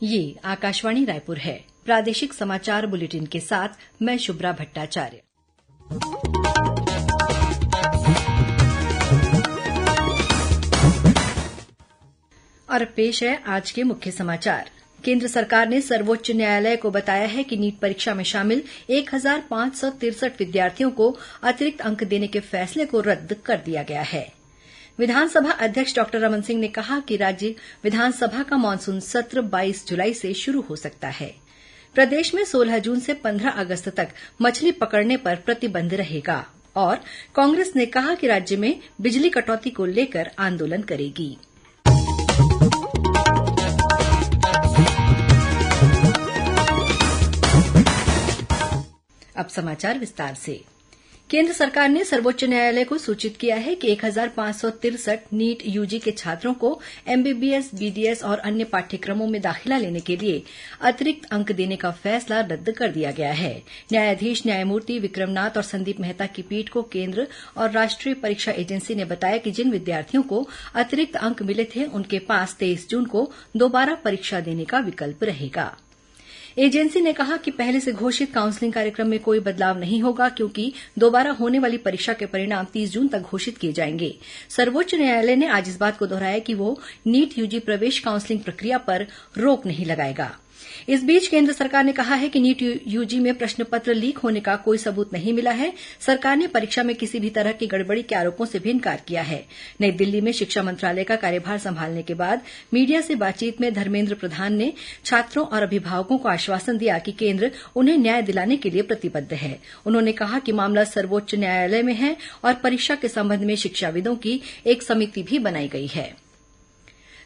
ये आकाशवाणी रायपुर है। प्रादेशिक समाचार बुलेटिन के साथ मैं शुभ्रा भट्टाचार्य। और पेश है आज के मुख्य समाचार। केंद्र सरकार ने सर्वोच्च न्यायालय को बताया है कि नीट परीक्षा में शामिल 1563 विद्यार्थियों को अतिरिक्त अंक देने के फैसले को रद्द कर दिया गया है। विधानसभा अध्यक्ष डॉक्टर रमन सिंह ने कहा कि राज्य विधानसभा का मानसून सत्र 22 जुलाई से शुरू हो सकता है। प्रदेश में 16 जून से 15 अगस्त तक मछली पकड़ने पर प्रतिबंध रहेगा। और कांग्रेस ने कहा कि राज्य में बिजली कटौती को लेकर आंदोलन करेगी। अब समाचार विस्तार से। केंद्र सरकार ने सर्वोच्च न्यायालय को सूचित किया है कि 1563 नीट यूजी के छात्रों को एमबीबीएस, बीडीएस और अन्य पाठ्यक्रमों में दाखिला लेने के लिए अतिरिक्त अंक देने का फैसला रद्द कर दिया गया है। न्यायाधीश न्यायमूर्ति विक्रमनाथ और संदीप मेहता की पीठ को केंद्र और राष्ट्रीय परीक्षा एजेंसी ने बताया कि जिन विद्यार्थियों को अतिरिक्त अंक मिले थे उनके पास 23 जून को दोबारा परीक्षा देने का विकल्प रहेगा। एजेंसी ने कहा कि पहले से घोषित काउंसलिंग कार्यक्रम में कोई बदलाव नहीं होगा, क्योंकि दोबारा होने वाली परीक्षा के परिणाम 30 जून तक घोषित किए जाएंगे। सर्वोच्च न्यायालय ने आज इस बात को दोहराया कि वो नीट यूजी प्रवेश काउंसलिंग प्रक्रिया पर रोक नहीं लगाएगा। इस बीच केंद्र सरकार ने कहा है कि नीट यूजी में प्रश्न पत्र लीक होने का कोई सबूत नहीं मिला है। सरकार ने परीक्षा में किसी भी तरह की गड़बड़ी के आरोपों से भी इनकार किया है। नई दिल्ली में शिक्षा मंत्रालय का कार्यभार संभालने के बाद मीडिया से बातचीत में धर्मेंद्र प्रधान ने छात्रों और अभिभावकों को आश्वासन दिया कि केंद्र उन्हें न्याय दिलाने के लिए प्रतिबद्ध है। उन्होंने कहा कि मामला सर्वोच्च न्यायालय में है और परीक्षा के संबंध में शिक्षाविदों की एक समिति भी बनाई गई है।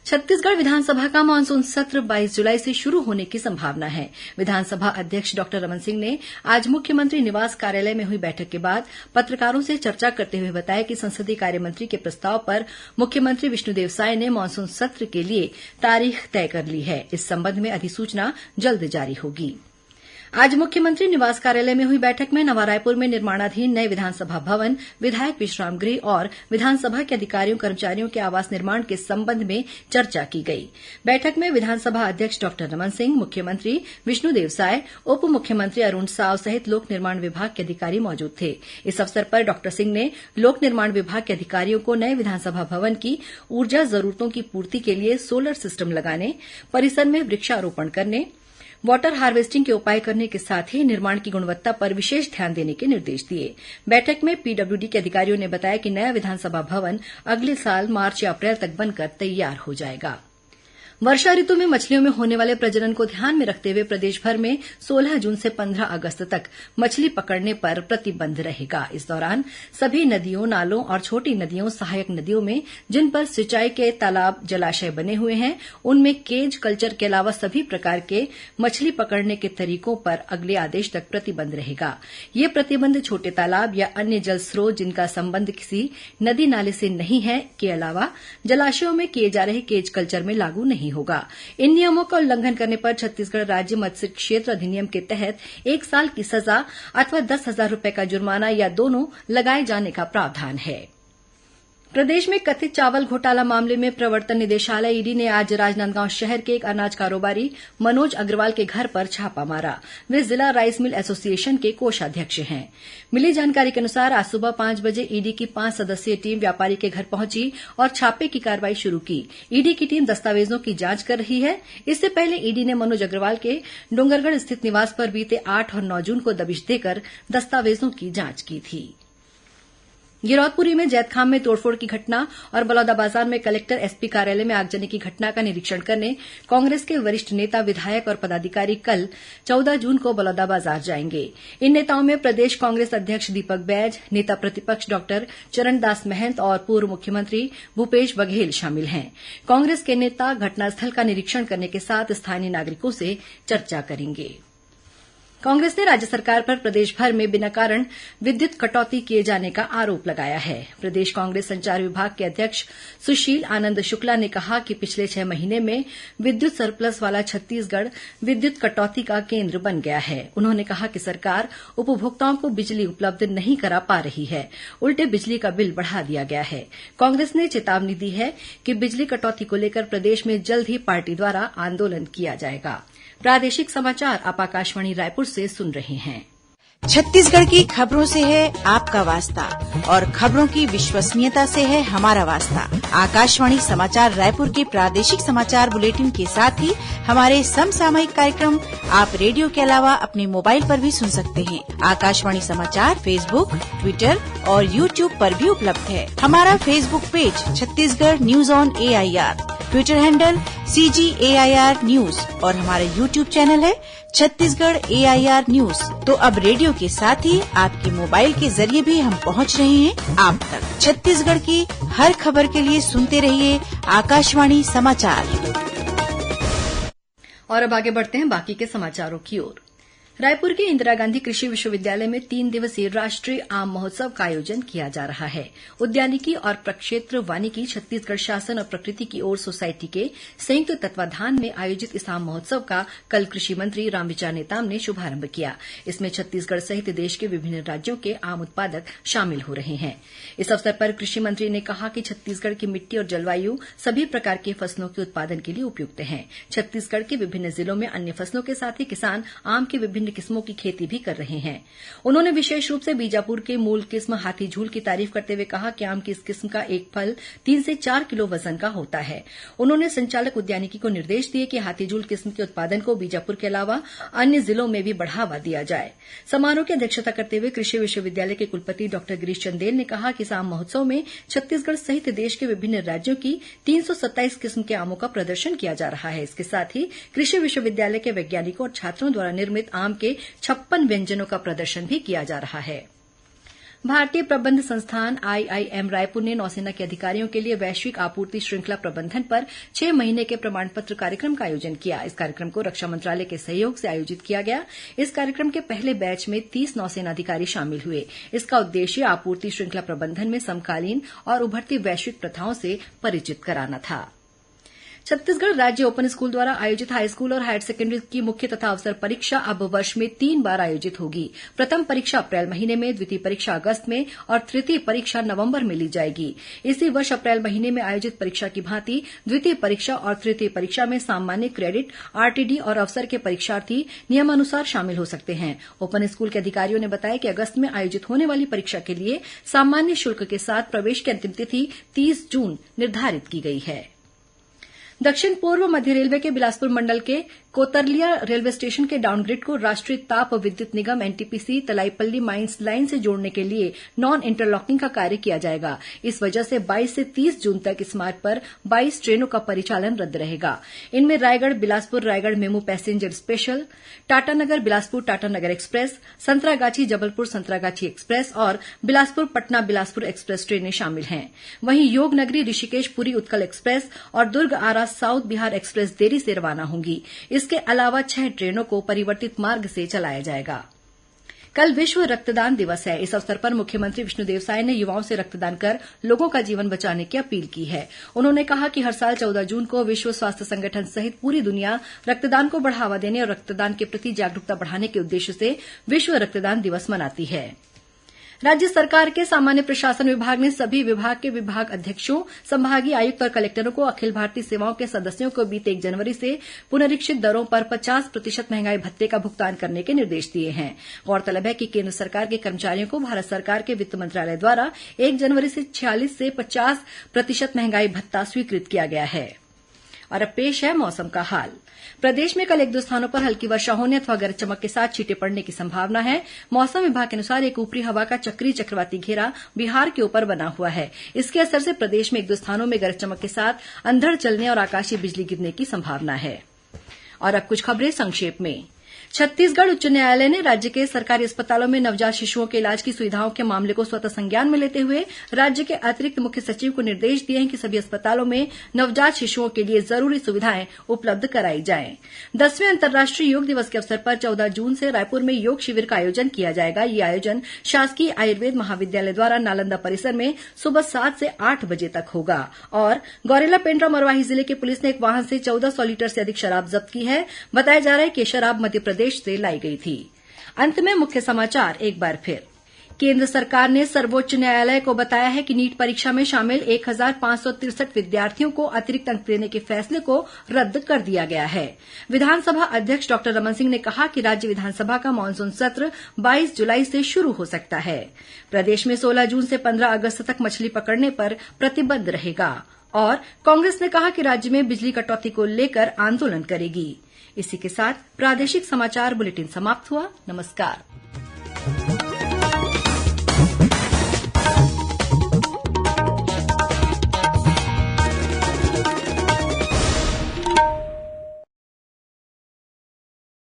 छत्तीसगढ़ विधानसभा का मानसून सत्र 22 जुलाई से शुरू होने की संभावना है। विधानसभा अध्यक्ष डॉक्टर रमन सिंह ने आज मुख्यमंत्री निवास कार्यालय में हुई बैठक के बाद पत्रकारों से चर्चा करते हुए बताया कि संसदीय कार्य मंत्री के प्रस्ताव पर मुख्यमंत्री विष्णुदेव साय ने मानसून सत्र के लिए तारीख तय कर ली है। इस संबंध में अधिसूचना जल्द जारी होगी। आज मुख्यमंत्री निवास कार्यालय में हुई बैठक में नवा रायपुर में निर्माणाधीन नए विधानसभा भवन, विधायक विश्राम गृह और विधानसभा के अधिकारियों कर्मचारियों के आवास निर्माण के संबंध में चर्चा की गई। बैठक में विधानसभा अध्यक्ष डॉक्टर रमन सिंह, मुख्यमंत्री विष्णुदेव साय, उप मुख्यमंत्री अरुण साव सहित लोक निर्माण विभाग के अधिकारी मौजूद थे। इस अवसर पर डॉक्टर सिंह ने लोक निर्माण विभाग के अधिकारियों को नए विधानसभा भवन की ऊर्जा जरूरतों की पूर्ति के लिए सोलर सिस्टम लगाने, परिसर में वृक्षारोपण करने, वाटर हार्वेस्टिंग के उपाय करने के साथ ही निर्माण की गुणवत्ता पर विशेष ध्यान देने के निर्देश दिए। बैठक में पीडब्ल्यूडी के अधिकारियों ने बताया कि नया विधानसभा भवन अगले साल मार्च या अप्रैल तक बनकर तैयार हो जाएगा। वर्षा ऋतु में मछलियों में होने वाले प्रजनन को ध्यान में रखते हुए प्रदेश भर में 16 जून से 15 अगस्त तक मछली पकड़ने पर प्रतिबंध रहेगा। इस दौरान सभी नदियों, नालों और छोटी नदियों, सहायक नदियों में जिन पर सिंचाई के तालाब, जलाशय बने हुए हैं, उनमें केज कल्चर के अलावा सभी प्रकार के मछली पकड़ने के तरीकों पर अगले आदेश तक प्रतिबंध रहेगा। ये प्रतिबंध छोटे तालाब या अन्य जल स्रोत जिनका संबंध किसी नदी नाले से नहीं है के अलावा जलाशयों में किए जा रहे केज कल्चर में लागू नहीं होगा। इन नियमों का उल्लंघन करने पर छत्तीसगढ़ राज्य मत्स्य क्षेत्र अधिनियम के तहत 1 साल की सजा अथवा 10,000 रुपए का जुर्माना या दोनों लगाए जाने का प्रावधान है। प्रदेश में कथित चावल घोटाला मामले में प्रवर्तन निदेशालय ईडी ने आज राजनांदगांव शहर के एक अनाज कारोबारी मनोज अग्रवाल के घर पर छापा मारा। वे जिला राइस मिल एसोसिएशन के कोषाध्यक्ष हैं। मिली जानकारी के अनुसार आज सुबह 5 बजे ईडी की 5 सदस्यीय टीम व्यापारी के घर पहुंची और छापे की कार्रवाई शुरू की। ईडी की टीम दस्तावेजों की जांच कर रही है। इससे पहले ईडी ने मनोज अग्रवाल के डोंगरगढ़ स्थित निवास पर बीते 8 और 9 जून को दबिश देकर दस्तावेजों की जांच की थी। गिरौदपुरी में जैतखाम में तोड़फोड़ की घटना और बलौदाबाजार में कलेक्टर एसपी कार्यालय में आगजनी की घटना का निरीक्षण करने कांग्रेस के वरिष्ठ नेता, विधायक और पदाधिकारी कल 14 जून को बलौदाबाजार जाएंगे। इन नेताओं में प्रदेश कांग्रेस अध्यक्ष दीपक बैज, नेता प्रतिपक्ष डॉक्टर चरणदास महंत और पूर्व मुख्यमंत्री भूपेश बघेल शामिल हैं। कांग्रेस के नेता घटनास्थल का निरीक्षण करने के साथ स्थानीय नागरिकों से चर्चा करेंगे। कांग्रेस ने राज्य सरकार पर प्रदेश भर में बिना कारण विद्युत कटौती किए जाने का आरोप लगाया है। प्रदेश कांग्रेस संचार विभाग के अध्यक्ष सुशील आनंद शुक्ला ने कहा कि पिछले 6 महीने में विद्युत सरप्लस वाला छत्तीसगढ़ विद्युत कटौती का केंद्र बन गया है। उन्होंने कहा कि सरकार उपभोक्ताओं को बिजली उपलब्ध नहीं करा पा रही है, उल्टे बिजली का बिल बढ़ा दिया गया है। कांग्रेस ने चेतावनी दी है कि बिजली कटौती को लेकर प्रदेश में जल्द ही पार्टी द्वारा आंदोलन किया जाएगा। प्रादेशिक समाचार आप आकाशवाणी रायपुर से सुन रहे हैं। छत्तीसगढ़ की खबरों से है आपका वास्ता और खबरों की विश्वसनीयता से है हमारा वास्ता। आकाशवाणी समाचार रायपुर के प्रादेशिक समाचार बुलेटिन के साथ ही हमारे समसामयिक कार्यक्रम आप रेडियो के अलावा अपने मोबाइल पर भी सुन सकते हैं। आकाशवाणी समाचार फेसबुक, ट्विटर और यूट्यूब पर भी उपलब्ध है। हमारा Facebook page Chhattisgarh news on AIR, Twitter handle CGAIR news और हमारा यूट्यूब चैनल है छत्तीसगढ़ AIR न्यूज। तो अब रेडियो के साथ ही आपके मोबाइल के जरिए भी हम पहुंच रहे हैं आप तक। छत्तीसगढ़ की हर खबर के लिए सुनते रहिए आकाशवाणी समाचार। और अब आगे बढ़ते हैं बाकी के समाचारों की ओर। रायपुर के इंदिरा गांधी कृषि विश्वविद्यालय में 3 दिवसीय राष्ट्रीय आम महोत्सव का आयोजन किया जा रहा है। उद्यानिकी और प्रक्षेत्र वानिकी छत्तीसगढ़ शासन और प्रकृति की ओर सोसायटी के संयुक्त तत्वाधान में आयोजित इस आम महोत्सव का कल कृषि मंत्री रामविचार नेताम ने शुभारंभ किया। इसमें छत्तीसगढ़ सहित देश के विभिन्न राज्यों के आम उत्पादक शामिल हो रहे हैं। इस अवसर पर कृषि मंत्री ने कहा कि छत्तीसगढ़ की मिट्टी और जलवायु सभी प्रकार के फसलों के उत्पादन के लिए उपयुक्त है। छत्तीसगढ़ के विभिन्न जिलों में अन्य फसलों के साथ ही किसान आम के विभिन्न किस्मों की खेती भी कर रहे हैं। उन्होंने विशेष रूप से बीजापुर के मूल किस्म हाथी झूल की तारीफ करते हुए कहा कि आम की इस किस्म का एक फल 3 से 4 किलो वजन का होता है। उन्होंने संचालक उद्यानिकी को निर्देश दिए कि हाथी झूल किस्म के उत्पादन को बीजापुर के अलावा अन्य जिलों में भी बढ़ावा दिया जाए। समारोह की अध्यक्षता करते हुए कृषि विश्वविद्यालय के कुलपति डॉ गिरीश चंदेल ने कहा कि इस आम महोत्सव में छत्तीसगढ़ सहित देश के विभिन्न राज्यों की 327 किस्म के आमों का प्रदर्शन किया जा रहा है। इसके साथ ही कृषि विश्वविद्यालय के वैज्ञानिकों और छात्रों द्वारा निर्मित आम के 56 व्यंजनों का प्रदर्शन भी किया जा रहा है। भारतीय प्रबंध संस्थान IIM रायपुर ने नौसेना के अधिकारियों के लिए वैश्विक आपूर्ति श्रृंखला प्रबंधन पर 6 महीने के प्रमाण पत्र कार्यक्रम का आयोजन किया। इस कार्यक्रम को रक्षा मंत्रालय के सहयोग से आयोजित किया गया। इस कार्यक्रम के पहले बैच में 30 नौसेना अधिकारी शामिल हुए। इसका उद्देश्य आपूर्ति श्रृंखला प्रबंधन में समकालीन और उभरती वैश्विक प्रथाओं से परिचित कराना था। छत्तीसगढ़ राज्य ओपन स्कूल द्वारा आयोजित हाईस्कूल और हायर सेकेंडरी की मुख्य तथा अवसर परीक्षा अब वर्ष में 3 बार आयोजित होगी। प्रथम परीक्षा अप्रैल महीने में, द्वितीय परीक्षा अगस्त में और तृतीय परीक्षा नवंबर में ली जाएगी। इसी वर्ष अप्रैल महीने में आयोजित परीक्षा की भांति द्वितीय परीक्षा और तृतीय परीक्षा में सामान्य, क्रेडिट, RTD और अवसर के परीक्षार्थी नियमानुसार शामिल हो सकते हैं। ओपन स्कूल के अधिकारियों ने बताया कि अगस्त में आयोजित होने वाली परीक्षा के लिए सामान्य शुल्क के साथ प्रवेश की अंतिम तिथि 30 जून निर्धारित की गई है। दक्षिण पूर्व मध्य रेलवे के बिलासपुर मंडल के कोतरलिया रेलवे स्टेशन के डाउनग्रेड को राष्ट्रीय ताप विद्युत निगम NTPC तलाईपल्ली माइंस लाइन से जोड़ने के लिए नॉन इंटरलॉकिंग का कार्य किया जाएगा। इस वजह से 22 से 30 जून तक इस मार्ग पर 22 ट्रेनों का परिचालन रद्द रहेगा। इनमें Raigarh Bilaspur Raigarh MEMU passenger special, Tatanagar Bilaspur Tatanagar express, Santragachi Jabalpur Santragachi express और बिलासपुर पटना बिलासपुर एक्सप्रेस ट्रेनें शामिल हैं। वहीं योगनगरी ऋषिकेश पुरी उत्कल एक्सप्रेस और दुर्ग आरा साउथ बिहार एक्सप्रेस देरी से रवाना होंगी। इसके अलावा 6 ट्रेनों को परिवर्तित मार्ग से चलाया जाएगा। कल विश्व रक्तदान दिवस है। इस अवसर पर मुख्यमंत्री विष्णुदेव साय ने युवाओं से रक्तदान कर लोगों का जीवन बचाने की अपील की है। उन्होंने कहा कि हर साल 14 जून को विश्व स्वास्थ्य संगठन सहित पूरी दुनिया रक्तदान को बढ़ावा देने और रक्तदान के प्रति जागरूकता बढ़ाने के उद्देश्य से विश्व रक्तदान दिवस मनाती है। राज्य सरकार के सामान्य प्रशासन विभाग ने सभी विभाग के विभाग अध्यक्षों, संभागीय आयुक्त और कलेक्टरों को अखिल भारतीय सेवाओं के सदस्यों को बीते 1 जनवरी से पुनरीक्षित दरों पर 50% महंगाई भत्ते का भुगतान करने के निर्देश दिए हैं। गौरतलब है कि केंद्र सरकार के कर्मचारियों को भारत सरकार के वित्त मंत्रालय द्वारा 1 जनवरी से 46 से 50% महंगाई भत्ता स्वीकृत किया गया है। और अब पेश है मौसम का हाल। प्रदेश में कल 1-2 स्थानों पर हल्की वर्षा होने अथवा गरज चमक के साथ छींटे पड़ने की संभावना है। मौसम विभाग के अनुसार एक ऊपरी हवा का चक्रीय चक्रवाती घेरा बिहार के ऊपर बना हुआ है। इसके असर से प्रदेश में 1-2 स्थानों में गरज चमक के साथ अंधड़ चलने और आकाशीय बिजली गिरने की संभावना है। और अब कुछ खबरें संक्षेप में। छत्तीसगढ़ उच्च न्यायालय ने राज्य के सरकारी अस्पतालों में नवजात शिशुओं के इलाज की सुविधाओं के मामले को स्वतः संज्ञान में लेते हुए राज्य के अतिरिक्त मुख्य सचिव को निर्देश दिए हैं कि सभी अस्पतालों में नवजात शिशुओं के लिए जरूरी सुविधाएं उपलब्ध कराई जाएं। 10वें अंतर्राष्ट्रीय योग दिवस के अवसर पर 14 जून से रायपुर में योग शिविर का आयोजन किया जाएगा। यह आयोजन शासकीय आयुर्वेद महाविद्यालय द्वारा नालंदा परिसर में सुबह 7 से 8 बजे तक होगा। और गौरेला पेंड्रा मरवाही जिले की पुलिस ने एक वाहन से 1400 लीटर से अधिक शराब जब्त की है। बताया जा रहा है कि शराब मध्य प्रदेश से लाई गई थी। अंत में मुख्य समाचार एक बार फिर। केंद्र सरकार ने सर्वोच्च न्यायालय को बताया है कि नीट परीक्षा में शामिल 1563 विद्यार्थियों को अतिरिक्त अंक देने के फैसले को रद्द कर दिया गया है। विधानसभा अध्यक्ष डॉक्टर रमन सिंह ने कहा कि राज्य विधानसभा का मानसून सत्र 22 जुलाई से शुरू हो सकता है। प्रदेश में 16 जून से 15 अगस्त तक मछली पकड़ने पर प्रतिबंध रहेगा। और कांग्रेस ने कहा कि राज्य में बिजली कटौती को लेकर आंदोलन करेगी। इसी के साथ प्रादेशिक समाचार बुलेटिन समाप्त हुआ। नमस्कार।